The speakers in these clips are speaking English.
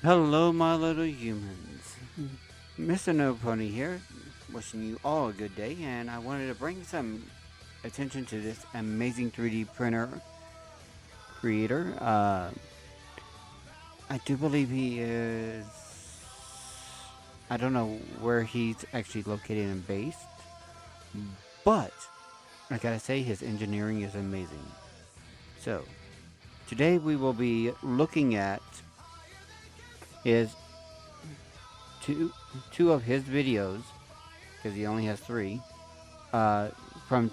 Hello, my little humans. Mr. No Pony here, wishing you all a good day, and I wanted to bring some attention to this amazing 3D printer creator. I do believe he is. I don't know where he's actually located and based, but I gotta say, his engineering is amazing. So, today we will be looking at his two, two of his videos, because he only has three, uh, from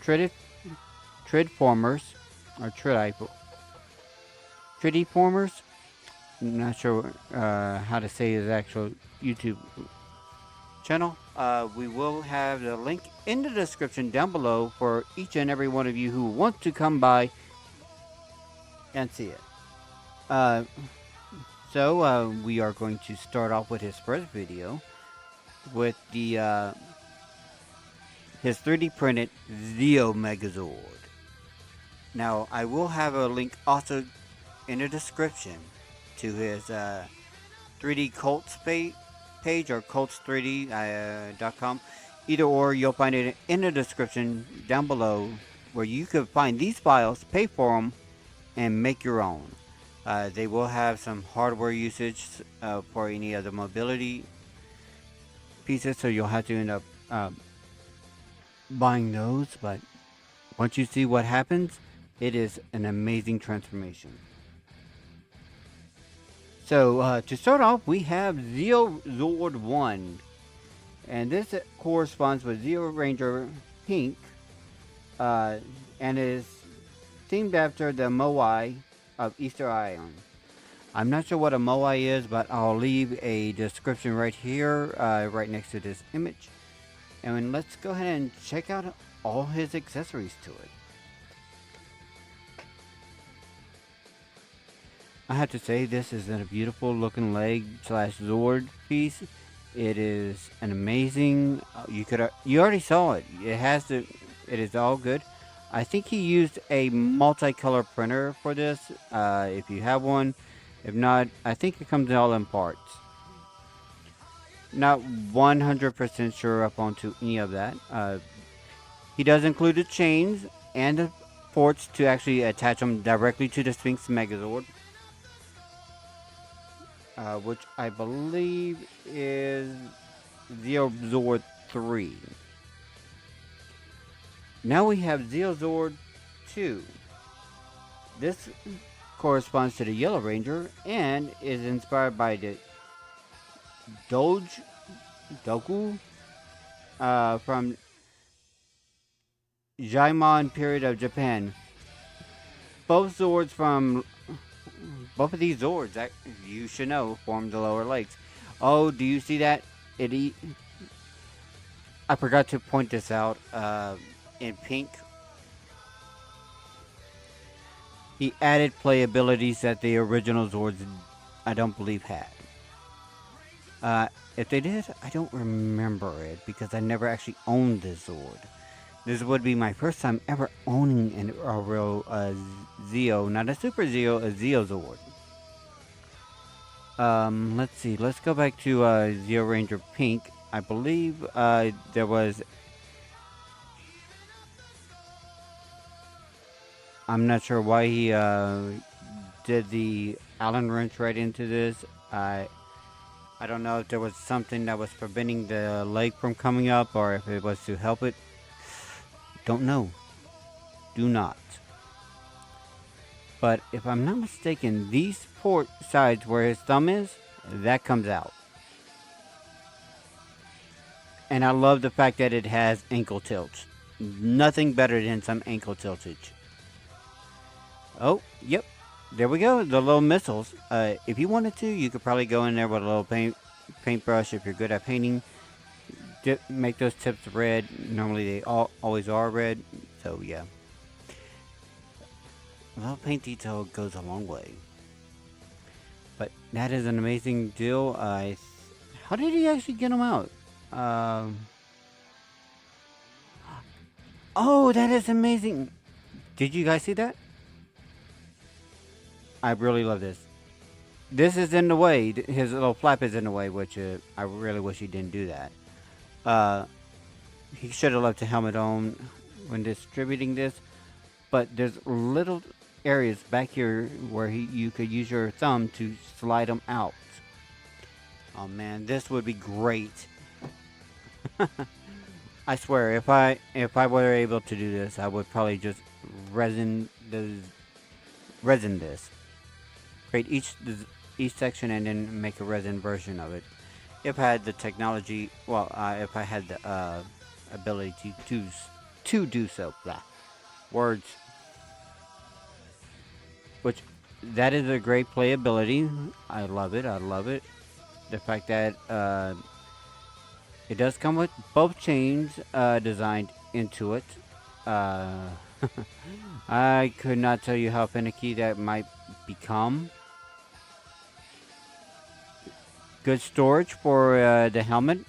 Trid Tridformers or Tridiformers. I'm not sure how to say his actual YouTube channel. We will have the link in the description down below for each and every one of you who wants to come by and see it. Uh, so we are going to start off with his first video with the his 3D printed Zeo Megazord. Now I will have a link also in the description to his 3D Cults page or cults3d.com. Either or, you'll find it in the description down below where you can find these files, pay for them, and make your own. They will have some hardware usage for any of the mobility pieces, so you'll have to end up buying those. But once you see what happens, it is an amazing transformation. So to start off, we have Zeo Zord 1, and this corresponds with Zeo Ranger Pink, uh, and is themed after the Moai of Easter Island. I'm not sure what a Moai is, but I'll leave a description right here, right next to this image. And let's go ahead and check out all his accessories to it. I have to say, this is a beautiful looking leg slash Zord piece. It is an amazing. You already saw it. It has the. It is all good. I think he used a multicolor printer for this. If you have one, if not, I think it comes all in parts. Not 100% sure up onto any of that. He does include the chains and the ports to actually attach them directly to the Sphinx Megazord, which I believe is Zeozord 3. Now we have Zeozord 2. This corresponds to the Yellow Ranger and is inspired by the Doge Doku from Jaimon period of Japan. Both Zords from both of these Zords, you should know, form the lower legs. Oh, do you see that? I forgot to point this out. In pink, he added playabilities that the original Zords, I don't believe, had. If they did, I don't remember it because I never actually owned this Zord. This would be my first time ever owning a real Zeo, not a Super Zeo, a Zeo Zord. Let's see. Let's go back to Zeo Ranger Pink. I believe there was. I'm not sure why he did the Allen wrench right into this. I don't know if there was something that was preventing the leg from coming up or if it was to help it. Don't know. Do not. But if I'm not mistaken, these port sides where his thumb is, that comes out. And I love the fact that it has ankle tilts. Nothing better than some ankle tiltage. Oh, yep. There we go. The little missiles. If you wanted to, you could probably go in there with a little paintbrush if you're good at painting. Make those tips red. Normally they always are red. So yeah. A little paint detail goes a long way. But that is an amazing deal. How did he actually get them out? Oh, that is amazing. Did you guys see that? I really love this. this is in the way. His little flap is in the way, which I really wish he didn't do that. Uh, he should have left the helmet on when distributing this, but there's little areas back here where you could use your thumb to slide them out. Oh man, this would be great. I swear, if I were able to do this, I would probably just resin this. Create each section and then make a resin version of it. If I had the technology, well, if I had the ability to do so. Blah. Words. Which that is a great playability. I love it. I love it. The fact that it does come with both chains designed into it. I could not tell you how finicky that might become. Good storage for the helmet,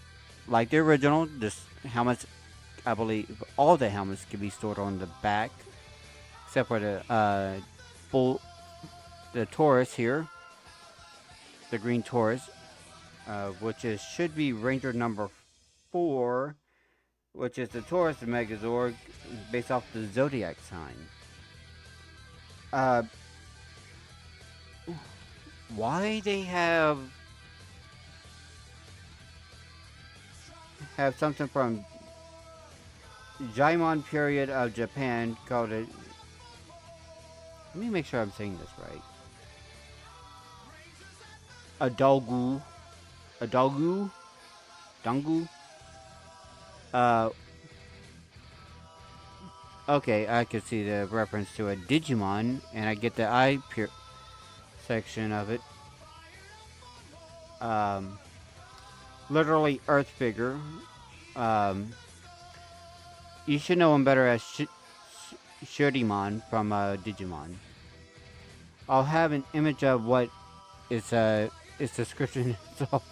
like the original. This helmets, I believe, all the helmets can be stored on the back, except for the Taurus here, the green Taurus, which should be Ranger number 4, which is the Taurus Megazord, based off the Zodiac sign. Why they have something from Jaimon period of Japan called it. Let me make sure I'm saying this right. Adolgu. Dangu. Okay, I can see the reference to a Digimon, and I get the eye section of it. Literally Earth figure. You should know him better as Shirimon from Digimon. I'll have an image of what its description is of.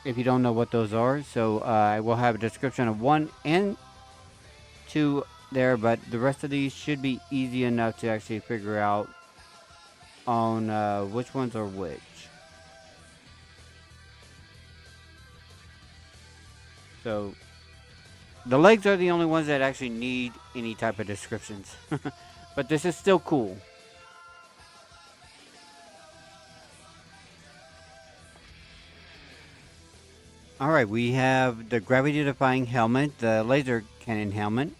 If you don't know what those are, so I will have a description of 1 and 2 there, but the rest of these should be easy enough to actually figure out on which ones are which. So the legs are the only ones that actually need any type of descriptions. But this is still cool. Alright, we have the gravity-defying helmet, the laser cannon helmet,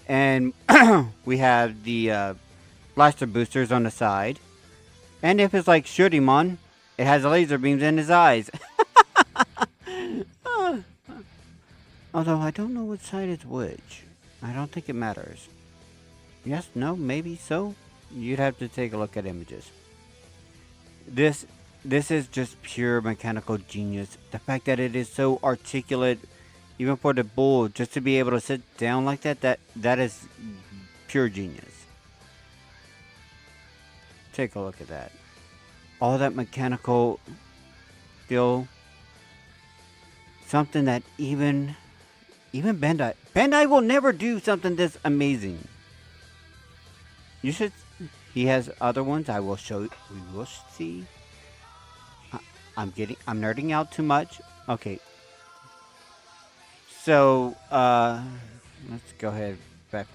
and we have the blaster boosters on the side. And if it's like Shirimon, it has laser beams in his eyes. Although I don't know which side is which. I don't think it matters. Yes, no, maybe so. You'd have to take a look at images. This is just pure mechanical genius. The fact that it is so articulate, even for the bull, just to be able to sit down like that is pure genius. Take a look at that. All that mechanical feel. Something that even Bandai will never do something this amazing. You should. He has other ones. I will show. We will see. I'm nerding out too much. Okay. So let's go ahead back.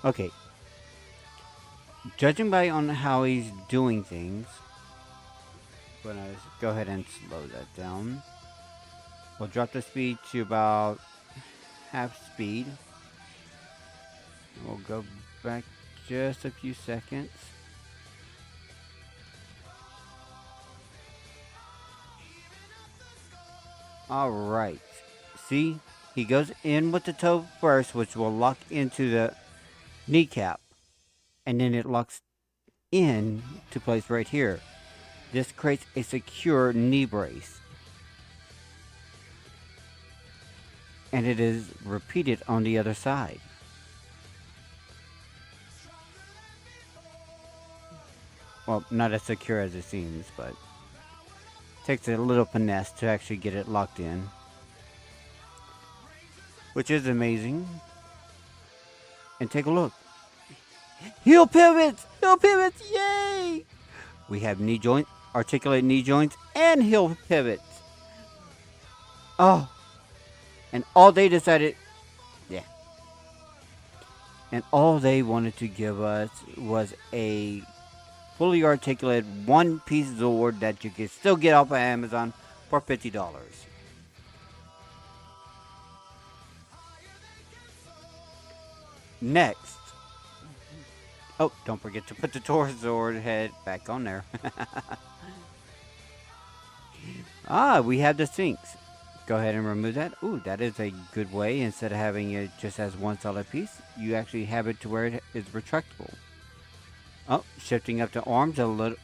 Okay. Judging by on how he's doing things. I'm gonna go ahead and slow that down. We'll drop the speed to about half speed. We'll go back just a few seconds. Alright. See? He goes in with the toe first, which will lock into the kneecap. And then it locks in to place right here. This creates a secure knee brace. And it is repeated on the other side. Well, not as secure as it seems, but it takes a little finesse to actually get it locked in. Which is amazing. And take a look. Heel pivots! Heel pivots! Yay! We have knee joint, articulate knee joints, and heel pivots. Oh. And all they decided, yeah. And all they wanted to give us was a fully articulated one-piece Zord that you can still get off of Amazon for $50. Next. Oh, don't forget to put the Taurus Zord head back on there. We have the Sphinx. Go ahead and remove that. Ooh, that is a good way. Instead of having it just as one solid piece, you actually have it to where it is retractable. Oh, shifting up the arms a little.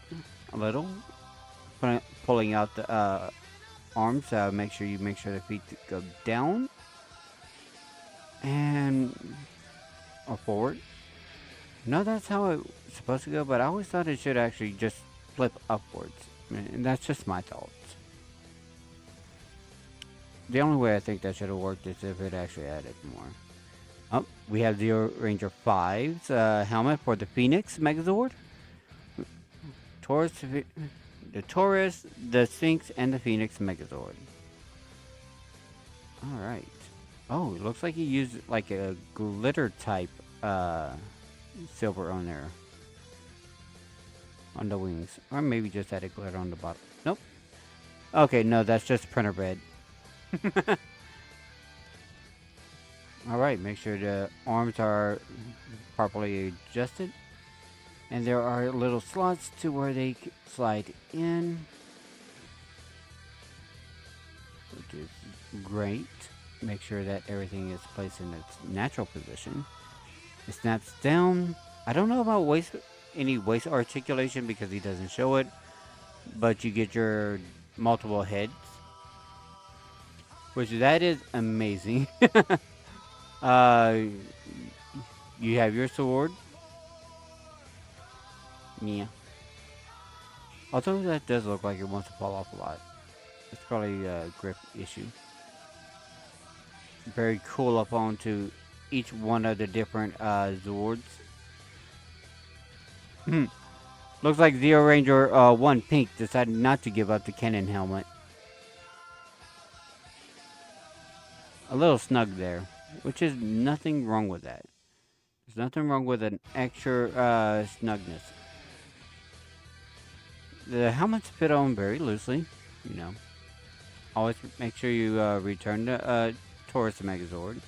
Pulling out the arms. Make sure the feet go down and or forward. No, that's how it's supposed to go. But I always thought it should actually just flip upwards, and that's just my thoughts. The only way I think that should have worked is if it actually added more. Oh, we have the Ranger 5's helmet for the Phoenix Megazord. The Taurus, the Sphinx, and the Phoenix Megazord. Alright. Oh, it looks like he used like a glitter type silver on there. On the wings. Or maybe just added glitter on the bottom. Nope. Okay, no, that's just printer bed. Alright, make sure the arms are properly adjusted. And there are little slots to where they slide in. Which is great. Make sure that everything is placed in its natural position. It snaps down. I don't know about any waist articulation because he doesn't show it. But you get your multiple heads. Which that is amazing. You have your sword. Yeah. Although that does look like it wants to fall off a lot. It's probably a grip issue. Very cool up onto each one of the different Zords. Looks like Zeo Ranger 1 Pink decided not to give up the cannon helmet. A little snug there, which is nothing wrong with that. There's nothing wrong with an extra snugness. The helmets fit on very loosely, you know. Always make sure you return the Taurus Megazord.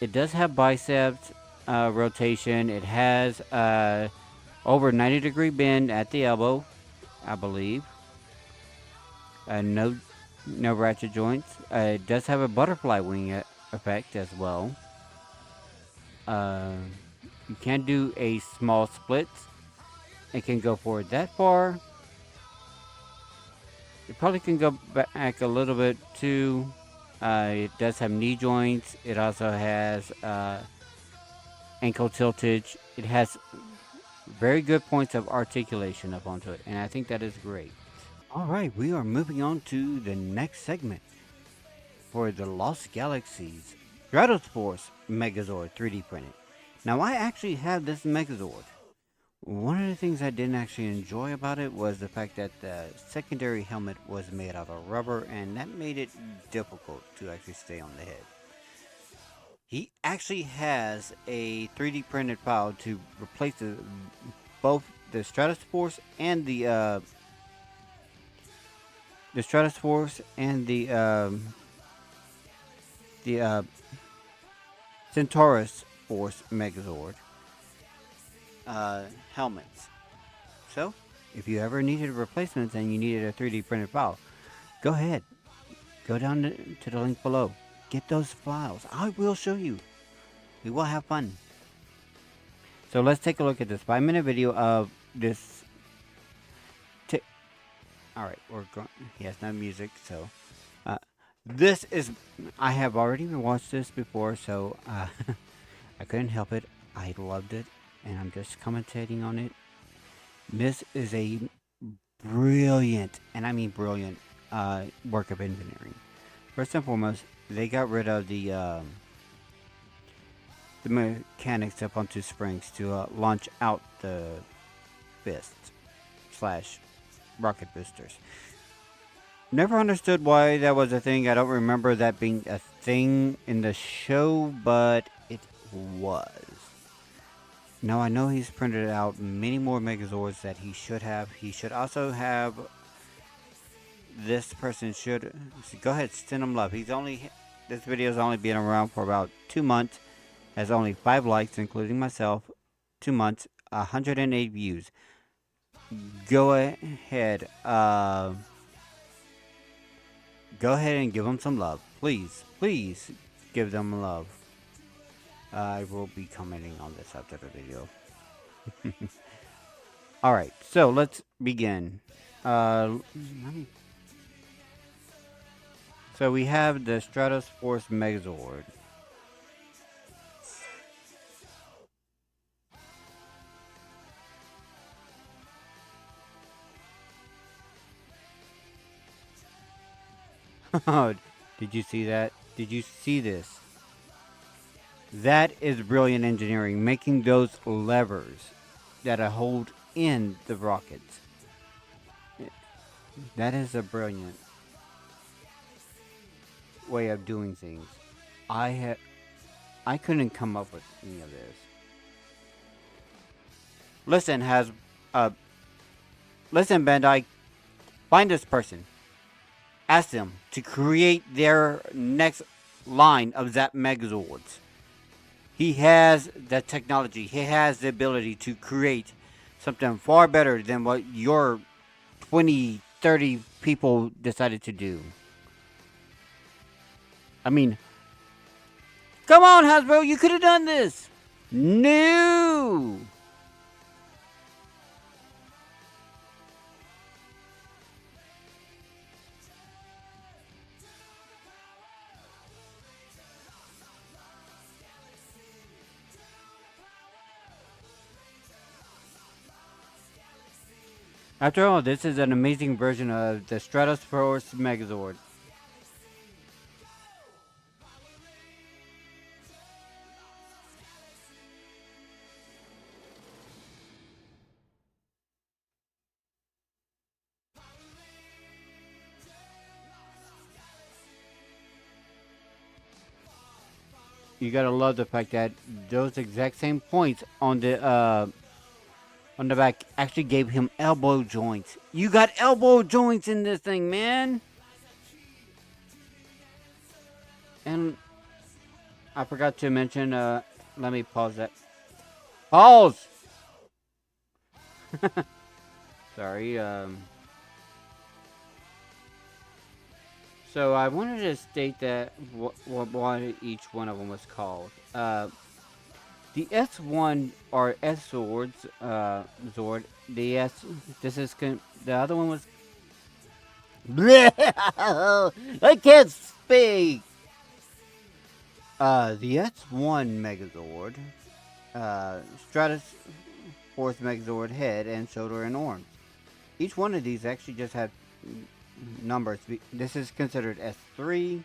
It does have biceps rotation. It has over 90-degree bend at the elbow, I believe. No ratchet joints. It does have a butterfly wing effect as well. You can do a small split. It can go forward that far. It probably can go back a little bit too. It does have knee joints. It also has ankle tiltage. It has very good points of articulation up onto it, and I think that is great. Alright, we are moving on to the next segment for the Lost Galaxies Stratoforce Megazord 3D printed. Now, I actually have this Megazord. One of the things I didn't actually enjoy about it was the fact that the secondary helmet was made out of rubber, and that made it difficult to actually stay on the head. He actually has a 3D printed file to replace both the Stratoforce and the Centaurus Force Megazord helmets. So, if you ever needed replacements and you needed a 3D printed file, go ahead. Go down to the link below. Get those files. I will show you. We will have fun. So let's take a look at this 5-minute video of this. Alright, we're going. Yes, no music, so. This is. I have already watched this before, so I couldn't help it. I loved it, and I'm just commentating on it. This is a brilliant, and I mean brilliant, work of engineering. First and foremost, they got rid of the the mechanics up onto springs to launch out the fists slash rocket boosters. Never understood why that was a thing. I don't remember that being a thing in the show, but it was. Now I know he's printed out many more Megazords that he should have. He should also have. This person should go ahead, send him love. He's only. This video's only been around for about 2 months. Has only 5 likes, including myself. 2 months, 108 views. Go ahead. Go ahead and give them some love. Please, please give them love. I will be commenting on this after the video. Alright, so let's begin. So we have the Stratos Force Megazord. Did you see that? Did you see this? That is brilliant engineering, making those levers that hold in the rockets. That is a brilliant way of doing things. I couldn't come up with any of this. Listen, listen, Bandai, find this person. Ask them to create their next line of Zap Megazords. He has the technology. He has the ability to create something far better than what your 20, 30 people decided to do. I mean, come on, Hasbro, you could have done this. No. After all, this is an amazing version of the Stratos Force Megazord. You gotta love the fact that those exact same points on the back actually gave him elbow joints. You got elbow joints in this thing, man. And I forgot to mention, let me pause that. Pause! Sorry, So I wanted to state that what each one of them was called. The S1 are S swords, Zord. The S, this is, the other one was. I can't speak! The S1 Megazord, Stratos Force Megazord head and shoulder and arms. Each one of these actually just had numbers. This is considered S3.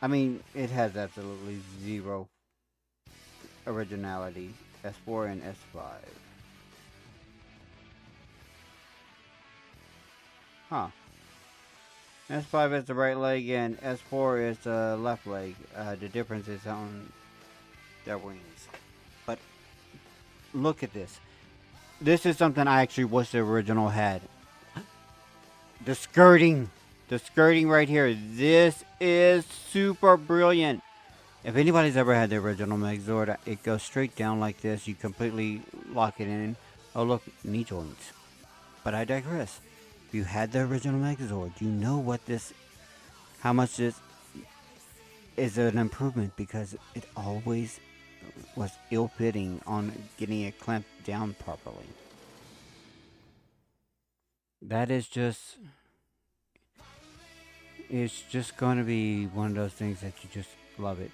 I mean, it has absolutely zero originality. S4 and S5. Huh. S5 is the right leg and S4 is the left leg. The difference is on their wings. But look at this. This is something I actually wish the original had. The skirting. The skirting right here. This is super brilliant. If anybody's ever had the original Megazord, it goes straight down like this. You completely lock it in. Oh look, knee joints. But I digress. If you had the original Megazord, you know what this, how much this is an improvement, because it always was ill-fitting on getting it clamped down properly. That is just, it's just going to be one of those things that you just love it.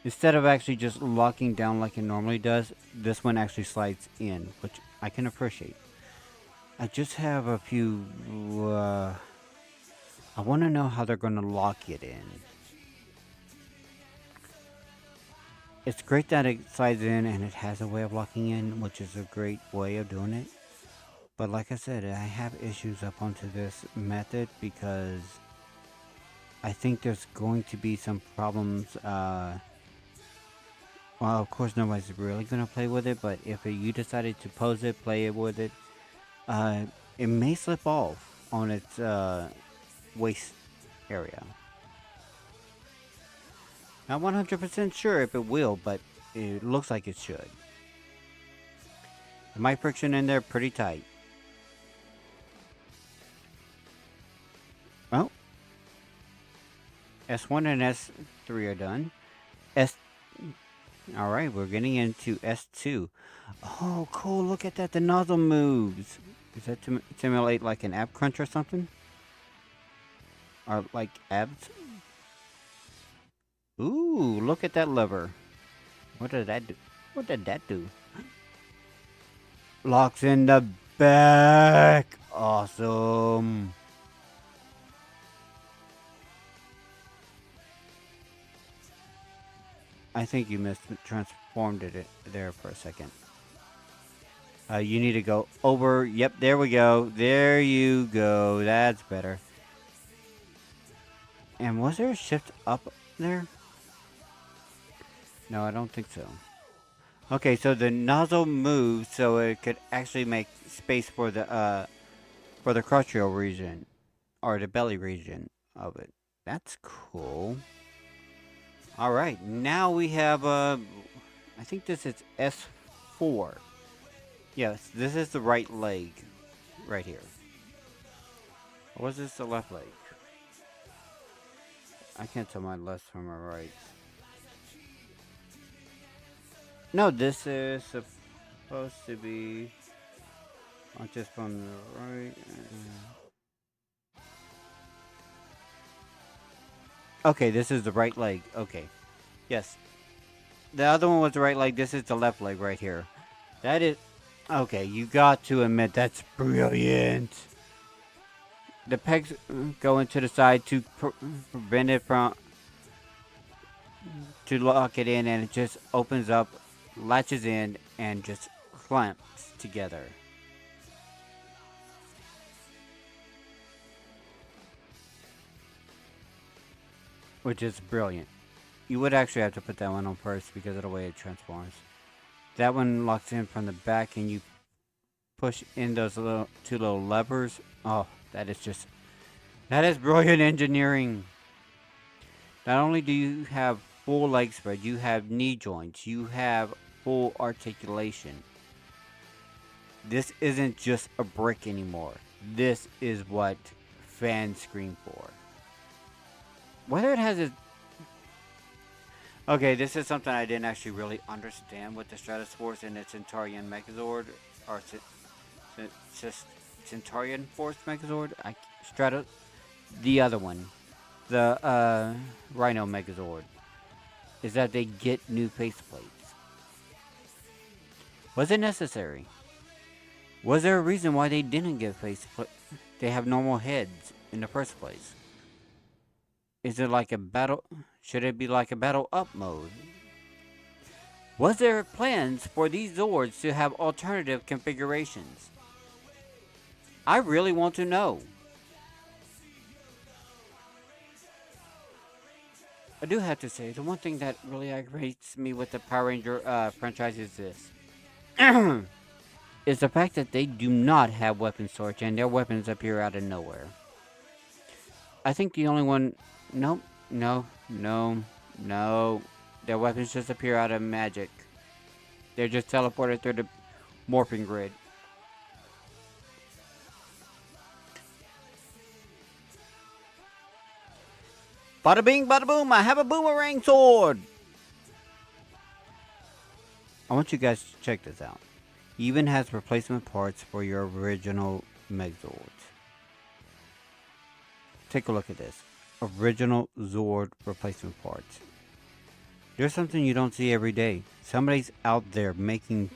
Instead of actually just locking down like it normally does, this one actually slides in, which I can appreciate. I just have a few, I want to know how they're going to lock it in. It's great that it slides in and it has a way of locking in, which is a great way of doing it. But like I said, I have issues up onto this method because I think there's going to be some problems. Well, of course, nobody's really going to play with it, but if you decided to pose it, play it with it, uh, it may slip off on its waist area. Not 100% sure if it will, but it looks like it should. The mic friction in there pretty tight. Oh, S1 and S3 are done. All right, we're getting into S2. Oh, cool! Look at that. The nozzle moves. Is that to simulate like an ab crunch or something? Or like abs? Ooh, look at that lever. What did that do? What did that do? Locks in the back. Awesome. I think you transformed it there for a second. You need to go over. Yep, there we go. There you go. That's better. And was there a shift up there? No, I don't think so. Okay, so the nozzle moves so it could actually make space for the crotchal region or the belly region of it. That's cool. All right, now we have I think this is S4. Yes, this is the right leg right here. Or was this the left leg? I can't tell my left from my right. No, this is supposed to be just from the right. Okay, this is the right leg. Okay. Yes. The other one was the right leg. This is the left leg right here. That is... Okay, you got to admit, that's brilliant. The pegs go into the side to prevent it from... to lock it in, and it just opens up, latches in, and just clamps together. Which is brilliant. You would actually have to put that one on first because of the way it transforms. That one locks in from the back and you push in those two little levers. Oh, that is brilliant engineering. Not only do you have full leg spread, you have knee joints, you have full articulation. This isn't just a brick anymore. This is what fans scream for. Whether it has a... Okay, this is something I didn't actually really understand with the Stratoforce and its Centaurian Megazord, or Centaurian Force Megazord. The other one, the Rhino Megazord, is that they get new faceplates. Was it necessary? Was there a reason why they didn't get faceplates? They have normal heads in the first place. Is it like a battle? Should it be like a battle up mode? Was there plans for these Zords to have alternative configurations? I really want to know. I do have to say, the one thing that really aggravates me with the Power Ranger franchise is this. Is the fact that they do not have weapon storage and their weapons appear out of nowhere. I think the only one... Nope. No. Their weapons just appear out of magic. They're just teleported through the morphing grid. Bada bing, bada boom, I have a boomerang sword! I want you guys to check this out. He even has replacement parts for your original Megazords. Take a look at this. Original Zord replacement parts. There's something you don't see every day. Somebody's out there making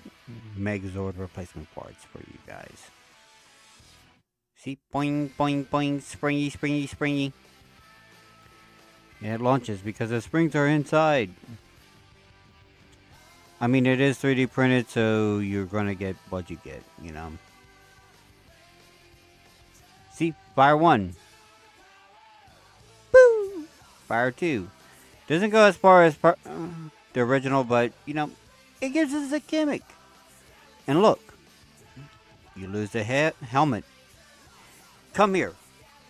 Megazord replacement parts for you guys. See? Boing, boing, boing, springy, springy, springy. And it launches because the springs are inside. I mean, it is 3D printed, so you're gonna get what you get, you know. See, Fire 1. Boo! Fire 2. Doesn't go as far as the original, but, you know, it gives us a gimmick. And look, you lose the helmet. Come here.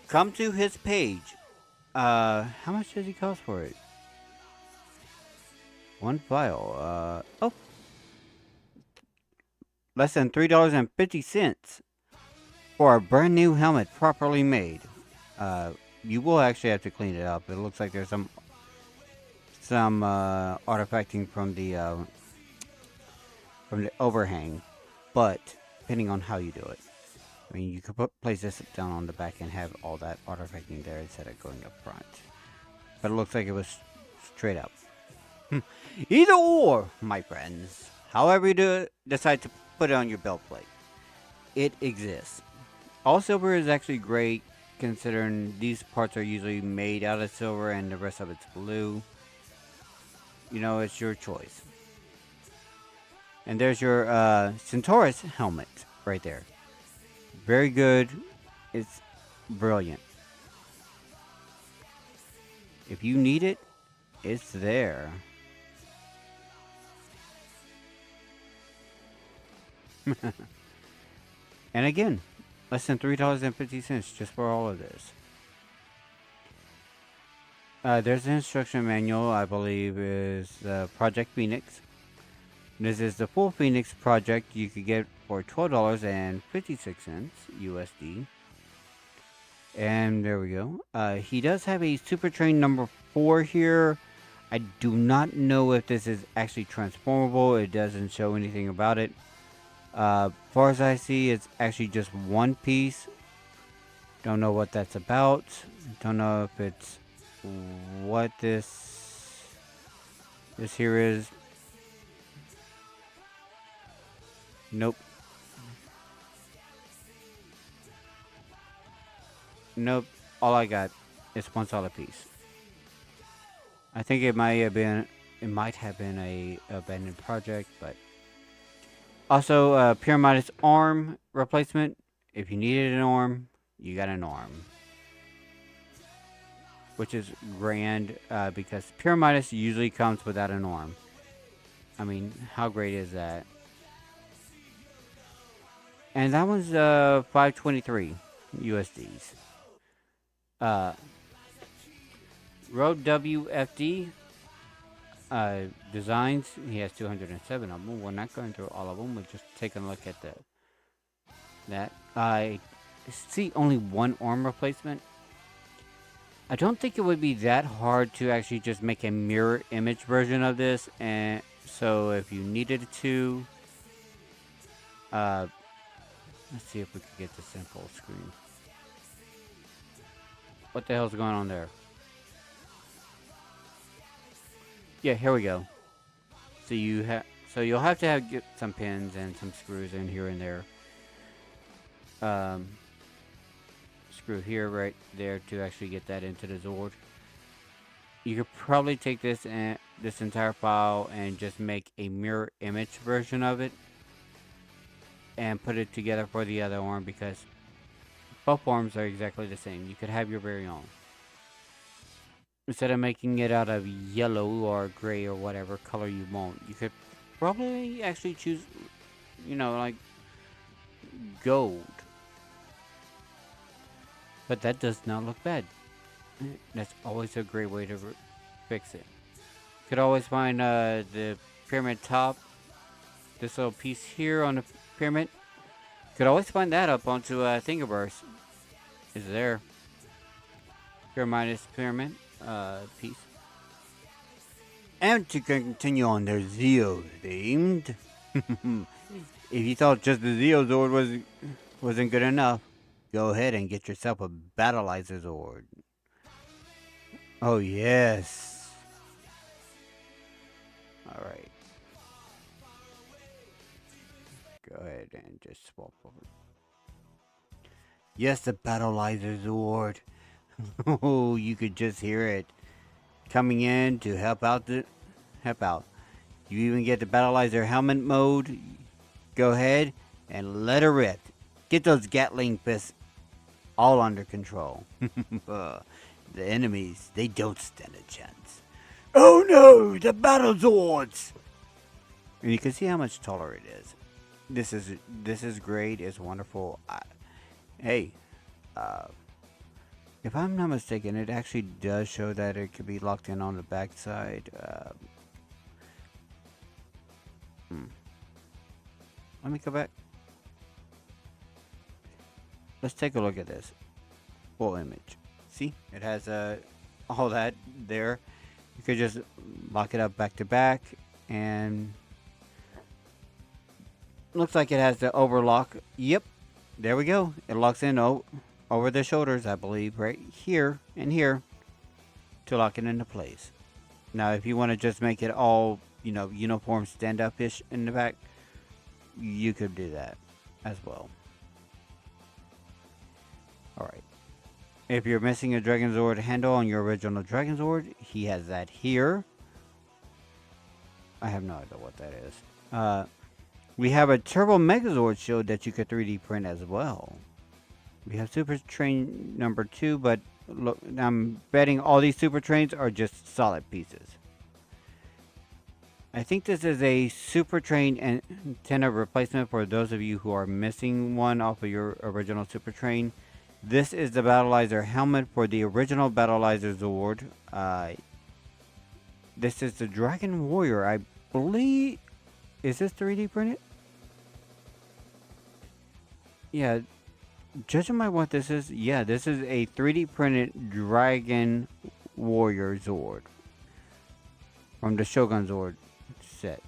Come to his page. How much does he cost for it? One file. Oh, less than $3.50 for a brand new helmet properly made. You will actually have to clean it up. It looks like there's some artifacting from the overhang, but depending on how you do it. I mean, you could place this down on the back and have all that artifacting there instead of going up front. But it looks like it was straight up. Either or, my friends. However you decide to put it on your belt plate, it exists. All silver is actually great, considering these parts are usually made out of silver and the rest of it's blue. You know, it's your choice. And there's your Centaurus helmet right there. Very good. It's brilliant. If you need it, it's there. And again, less than $3.50 just for all of this. There's an instruction manual, I believe, is Project Phoenix. This is the full Phoenix project you could get for $12.56 USD. And there we go. He does have a Super Train number 4 here. I do not know if this is actually transformable. It doesn't show anything about it. Far as I see, it's actually just one piece. Don't know what that's about. Don't know if it's what this here is. Nope. Nope. All I got is one solid piece. I think it might have been a abandoned project, but also Pyramidus arm replacement. If you needed an arm, you got an arm, which is grand because Pyramidus usually comes without an arm. I mean, how great is that? And that was 523 USDs. Road WFD designs. He has 207 of them. We're not going through all of them. We're just taking a look at that. I see only one arm replacement. I don't think it would be that hard to actually just make a mirror image version of this. And so if you needed to, let's see if we could get this in full screen. What the hell's going on there? Yeah, here we go. So you'll have to get some pins and some screws in here and there. Screw here, right there, to actually get that into the Zord. You could probably take this entire file and just make a mirror image version of it and put it together for the other arm, because both arms are exactly the same. You could have your very own. Instead of making it out of yellow or gray or whatever color you want, you could probably actually choose, you know, like gold. But that does not look bad. That's always a great way to fix it. You could always find the pyramid top, this little piece here on the pyramid. You could always find that up onto Thingiverse. Is there. Pyramidus pyramid piece. And to continue on their Zeo themed. If you thought just the Zeo Zord wasn't good enough, go ahead and get yourself a Battleizer Zord. Oh yes. Alright. Go ahead and just swap over. Yes, the Battleizer Zord. Oh, you could just hear it coming in to help out. You even get to battleize their helmet mode. Go ahead and let her rip. Get those Gatling fists all under control. The enemies, they don't stand a chance. Oh no, the Battle Zords! And you can see how much taller it is. This is great. It's wonderful. Hey, uh, if I'm not mistaken, it actually does show that it could be locked in on the backside. Let me go back. Let's take a look at this full image. See, it has all that there. You could just lock it up back to back, and looks like it has the overlock. Yep, there we go. It locks in over the shoulders, I believe, right here and here to lock it into place. Now, if you want to just make it all, uniform stand-up-ish in the back, you could do that as well. Alright. If you're missing a Dragon Zord handle on your original Dragon Zord, he has that here. I have no idea what that is. We have a Turbo Megazord shield that you could 3D print as well. We have Super Train number 2, but look, I'm betting all these Super Trains are just solid pieces. I think this is a Super Train antenna replacement for those of you who are missing one off of your original Super Train. This is the Battleizer helmet for the original Battleizer Zord. This is the Dragon Warrior, I believe. Is this 3D printed? Yeah, judging by what this is, yeah, this is a 3D printed Dragon Warrior Zord from the Shogun Zord set.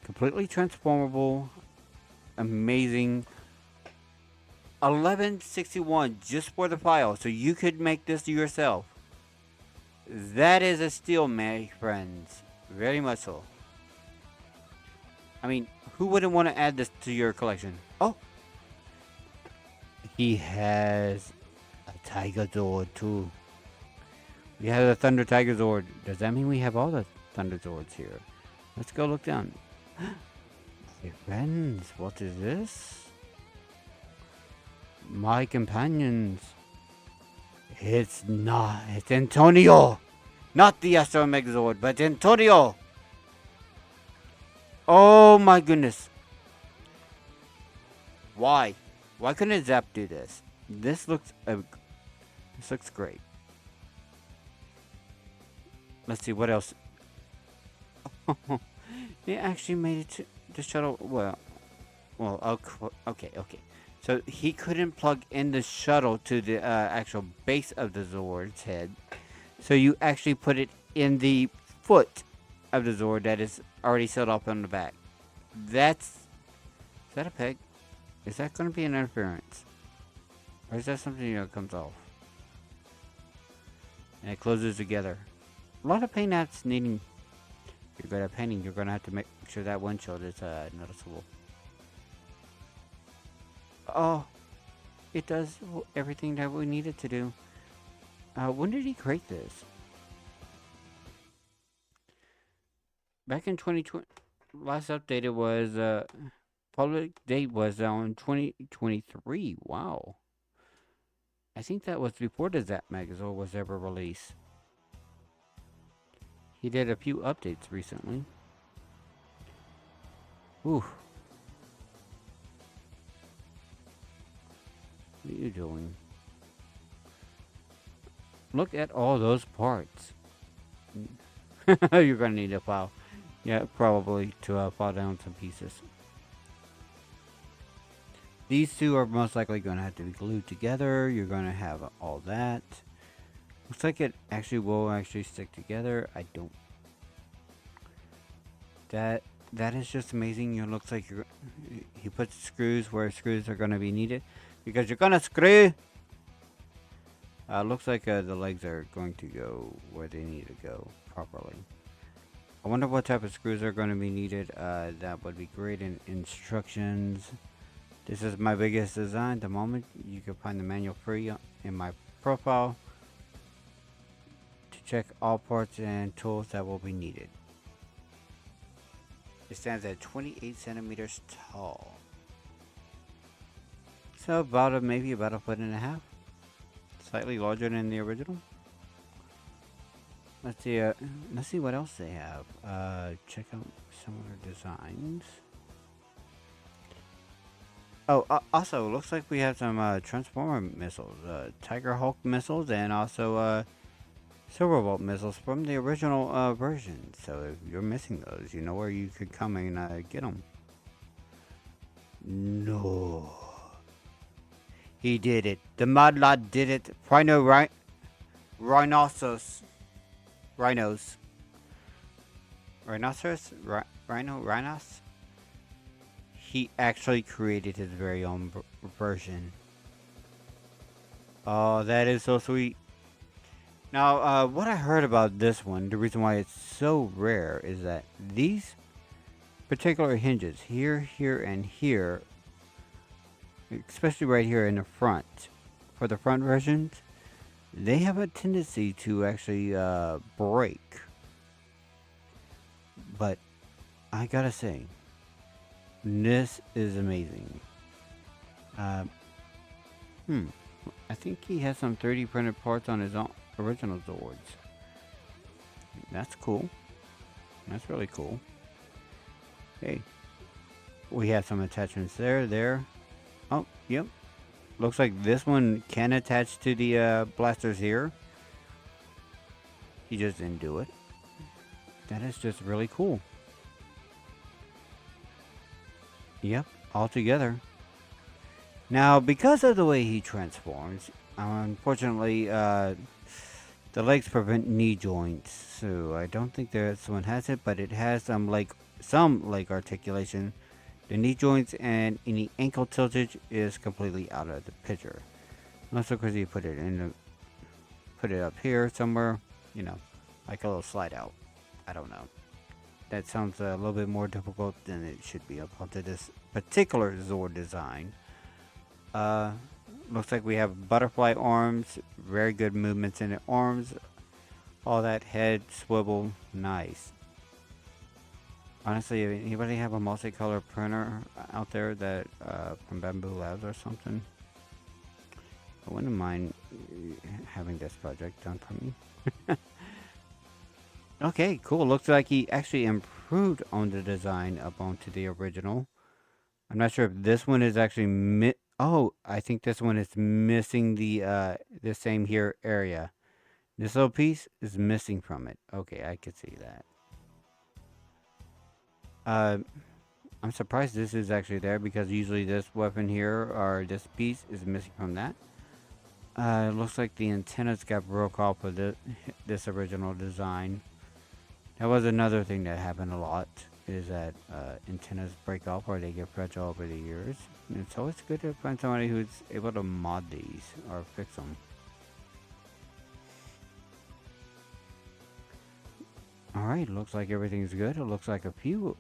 Completely transformable, amazing. 1161 just for the file, so you could make this yourself. That is a steal, my friends. Very much so. I mean, who wouldn't want to add this to your collection? Oh, he has a Tiger Zord too. We have a Thunder Tiger Zord. Does that mean we have all the Thunder Zords here? Let's go look down. Hey friends, what is this? My companions. It's Antonio. Not the Astro Megazord, but Antonio. Oh my goodness. Why? Why couldn't Zap do this? This looks great. Let's see what else. It actually made it to the shuttle. Well, okay. So he couldn't plug in the shuttle to the actual base of the Zord's head. So you actually put it in the foot of the Zord that is already set up on the back. Is that a peg? Is that going to be an interference? Or is that something that comes off? And it closes together. A lot of paint apps needing... If you're good at painting, you're going to have to make sure that windshield is noticeable. Oh, it does everything that we needed to do. When did he create this? Back in 2020. Last updated was, public date was on 2023. Wow. I think that was before the Zap Megazord was ever released. He did a few updates recently. Ooh. What are you doing? Look at all those parts. You're gonna need a file. Yeah, probably to file down some pieces. These two are most likely gonna have to be glued together. You're gonna have all that. Looks like it actually will actually stick together. I don't. That is just amazing. It looks like he puts screws where screws are gonna be needed. Because you're gonna screw. Looks like the legs are going to go where they need to go properly. I wonder what type of screws are going to be needed. That would be great in instructions. This is my biggest design at the moment. You can find the manual free in my profile to check all parts and tools that will be needed. It stands at 28 centimeters tall. So about maybe about a foot and a half. Slightly larger than the original. Let's see. Let's see what else they have. Check out some of their designs. Oh, also, looks like we have some Transformer missiles, Tiger Hulk missiles, and also Silverbolt missiles from the original version. So if you're missing those, you know where you could come and get them. No, he did it. The Modlot did it. Rhinoceros, rhinos, rhinoceros, rhinos. He actually created his very own version. Oh, that is so sweet. Now, what I heard about this one, the reason why it's so rare is that these particular hinges, here, and here, especially right here in the front, for the front versions, they have a tendency to actually break. But I gotta say, this is amazing. I think he has some 3D printed parts on his own original Zords. That's cool. That's really cool. Hey, we have some attachments there. Oh, yep. Looks like this one can attach to the blasters here. He just didn't do it. That is just really cool. Yep, all together. Now, because of the way he transforms, unfortunately, the legs prevent knee joints, so I don't think this one has it, but it has some leg articulation. The knee joints and any ankle tiltage is completely out of the picture. Unless of course you put it up here somewhere, like a little slide out. I don't know. That sounds a little bit more difficult than it should be onto this particular Zord design. Looks like we have butterfly arms, very good movements in the arms, all that head swivel, nice. Honestly, anybody have a multicolor printer out there that from Bamboo Labs or something? I wouldn't mind having this project done for me. Okay, cool. Looks like he actually improved on the design up onto the original. I'm not sure if this one is actually I think this one is missing the same here area. This little piece is missing from it. Okay, I could see that. I'm surprised this is actually there because usually this weapon here or this piece is missing from that. It looks like the antennas got broke off of this original design. That was another thing that happened a lot, is that antennas break off or they get fragile over the years. And it's always good to find somebody who's able to mod these or fix them. Alright, looks like everything's good. It looks like a few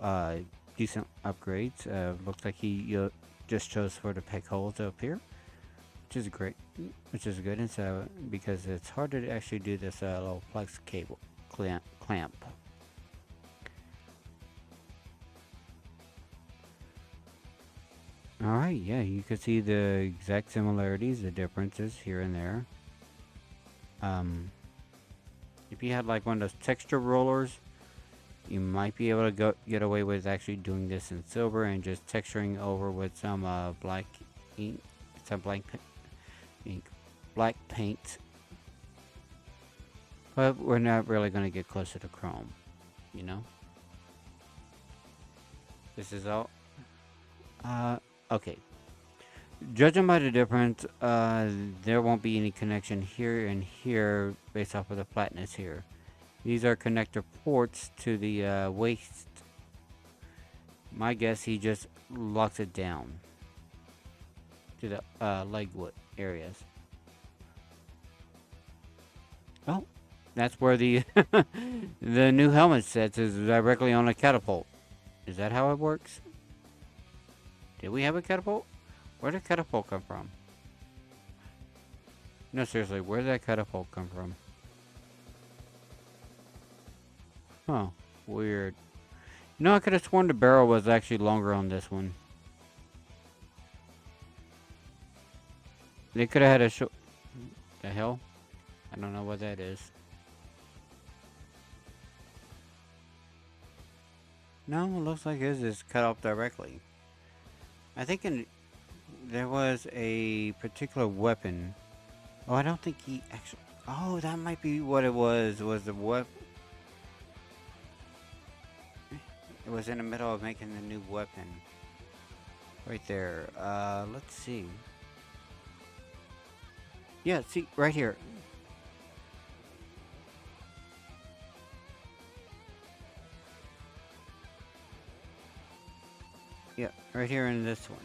decent upgrades. Looks like he just chose for the peg holes up here, which is great, which is good. And so, because it's hard to actually do this little flex cable clamp. Alright, yeah, you can see the exact similarities, the differences here and there. If you had like one of those texture rollers, you might be able to get away with actually doing this in silver and just texturing over with some black ink, black paint. But we're not really going to get closer to chrome, This is all. Okay. Judging by the difference, there won't be any connection here and here based off of the flatness here. These are connector ports to the waist. My guess, he just locks it down to the leg areas. Oh, that's where the the new helmet sets is directly on a catapult. Is that how it works? Did we have a catapult? Where did catapult come from? No, seriously, where did that catapult come from? Huh, weird. No, I could have sworn the barrel was actually longer on this one. They could have had a short... The hell? I don't know what that is. No, it looks like his is cut off directly. I think there was a particular weapon. Oh, I don't think he actually... Oh, that might be what it was. Was the weapon... It was in the middle of making the new weapon. Right there. Let's see. Yeah, see, right here. Yeah, right here in this one.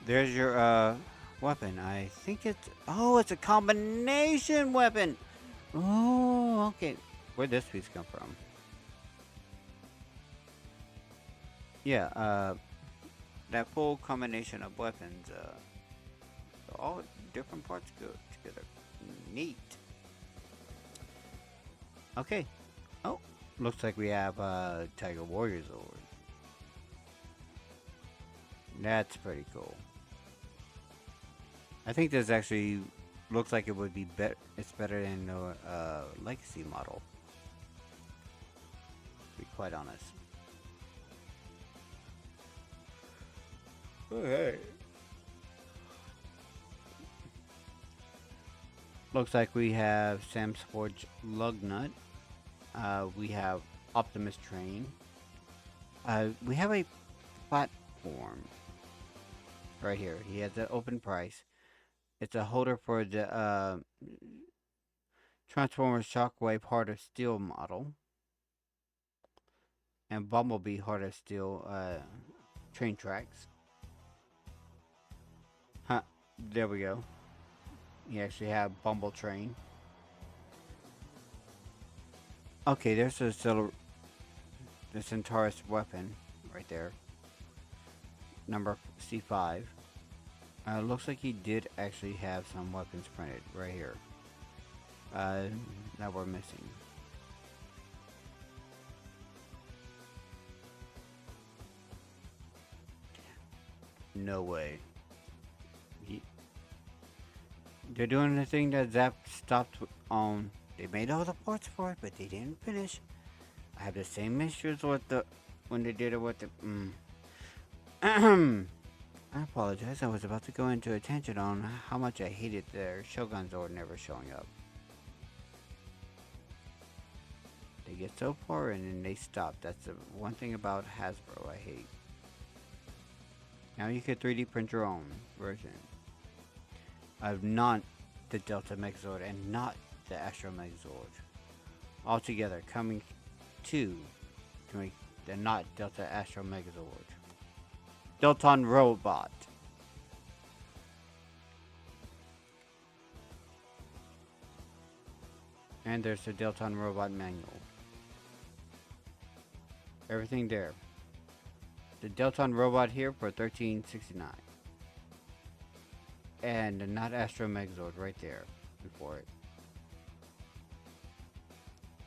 There's your, weapon. I think it's... Oh, it's a combination weapon! Oh, okay. Where'd this piece come from? Yeah, that full combination of weapons, all different parts go together. Neat. Okay. Oh, looks like we have, Tiger Warrior Zord. That's pretty cool. I think this actually looks like it would be better. It's better than the Legacy model. To be quite honest. Okay. Looks like we have Sam's Forge Lugnut. We have Optimus Train. We have a platform right here. He has an open price. It's a holder for the Transformers Shockwave Heart of Steel model. And Bumblebee Heart of Steel train tracks. Huh, there we go. You actually have Bumble Train. Okay, there's a the Centaurus weapon right there. Number C5. Looks like he did actually have some weapons printed right here. That we're missing. No way. They're doing the thing that Zap stopped on. They made all the parts for it, but they didn't finish. I have the same issues with when they did it with the. I apologize. I was about to go into a tangent on how much I hated their Shogun Zord never showing up. They get so far in and they stop. That's the one thing about Hasbro I hate. Now you can 3D print your own version of not the Delta Megazord and not the Astro Megazord. Altogether, coming to make the not Delta Astro Megazord. Delton Robot. And there's the Delton Robot manual. Everything there. The Delton Robot here for $13.69. And the not Astro Megazord right there before it.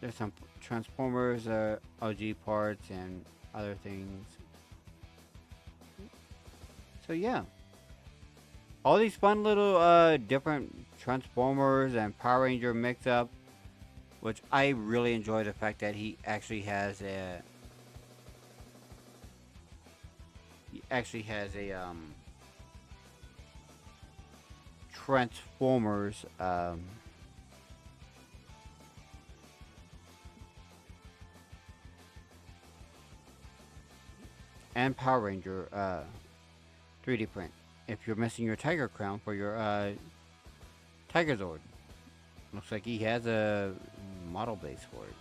There's some Transformers, OG parts, and other things. So yeah, all these fun little different Transformers and Power Ranger mix up, which I really enjoy the fact that he actually has a Transformers and Power Ranger 3D print. If you're missing your Tiger Crown for your Tiger Zord, looks like he has a model base for it.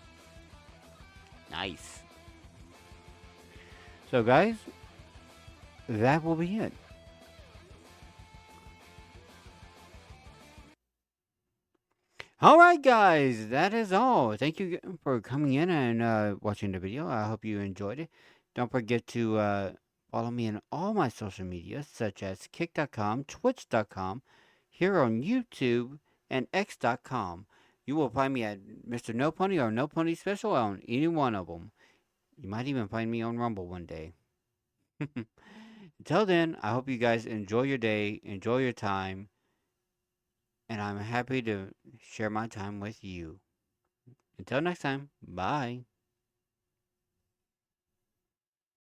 Nice. So guys, that will be it. Alright guys, that is all. Thank you for coming in and watching the video. I hope you enjoyed it. Don't forget to follow me on all my social media, such as Kick.com, Twitch.com, here on YouTube, and X.com. You will find me at Mr. No Pony or No Pony Special on any one of them. You might even find me on Rumble one day. Until then, I hope you guys enjoy your day, enjoy your time, and I'm happy to share my time with you. Until next time, bye.